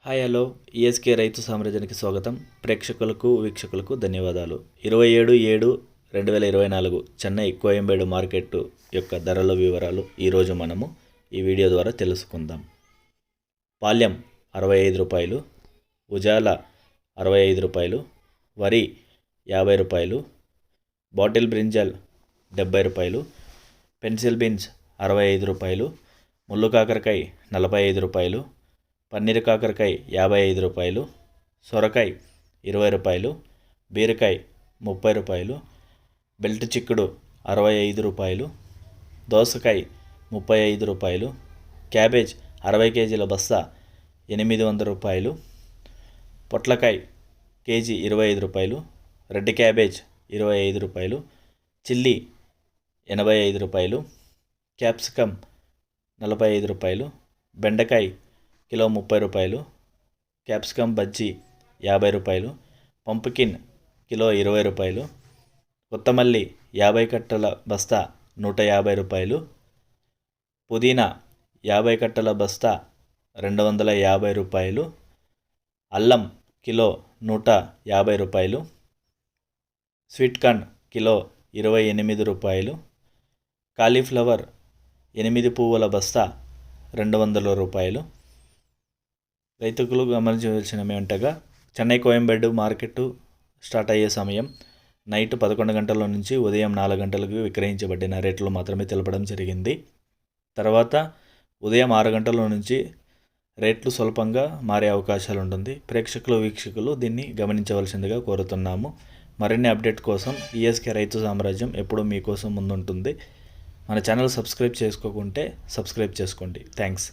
Hi hello ESK రైతు సామ్రాజ్యానికి స్వాగతం. ప్రేక్షకులకు వీక్షకులకు ధన్యవాదాలు. 27/7/2024 చెన్నై కోయంబేడు మార్కెట్ యొక్క ధరల వివరాలు ఈరోజు మనము ఈ వీడియో ద్వారా తెలుసుకుందాం. పాల్యం 65 రూపాయలు, ఉజాల 65 రూపాయలు, వరి 50 రూపాయలు, బాటిల్ బ్రింజల్ 70 రూపాయలు, పెన్సిల్ బీన్స్ 65 రూపాయలు, ముళ్ళు కాకరకాయ 45 రూపాయలు, పన్నీర్ కాకరకాయ 55 రూపాయలు, సొరకాయ 20 రూపాయలు, బీరకాయ 30 రూపాయలు, బెల్ట్ చిక్కుడు 65 రూపాయలు, దోసకాయ 35 రూపాయలు, క్యాబేజ్ 60 కేజీల బస్తా 800 రూపాయలు, పొట్లకాయ కేజీ 25 రూపాయలు, రెడ్ క్యాబేజ్ 25 రూపాయలు, చిల్లీ 85 రూపాయలు, క్యాప్సికమ్ 45 రూపాయలు, బెండకాయ కిలో 30 రూపాయలు, క్యాప్సికమ్ బజ్జీ 50 రూపాయలు, పంపుకిన్ కిలో 20 రూపాయలు, కొత్తమల్లి 50 కట్టల బస్తా 150 రూపాయలు, పుదీనా 50 కట్టల బస్తా 250 రూపాయలు, అల్లం కిలో 150 రూపాయలు, స్వీట్ కార్న్ కిలో 28 రూపాయలు, కాలీఫ్లవర్ 8 పువ్వుల బస్తా 200 రూపాయలు. రైతులు గమనించవలసినవి ఏమంటగా, చెన్నై కోయంబేడు మార్కెట్ స్టార్ట్ అయ్యే సమయం నైట్ 11 గంటల నుంచి ఉదయం 4 గంటలకు విక్రయించబడిన రేట్లు మాత్రమే తెలపడం జరిగింది. తర్వాత ఉదయం 6 గంటల నుంచి రేట్లు స్వల్పంగా మారే అవకాశాలు ఉంటుంది. ప్రేక్షకులు వీక్షకులు దీన్ని గమనించవలసిందిగా కోరుతున్నాము. మరిన్ని అప్డేట్ కోసం ఈఎస్కే రైతు సామ్రాజ్యం ఎప్పుడూ మీకోసం ముందుంటుంది. మన ఛానల్ సబ్స్క్రైబ్ చేసుకోకుంటే సబ్స్క్రైబ్ చేసుకోండి. థ్యాంక్స్.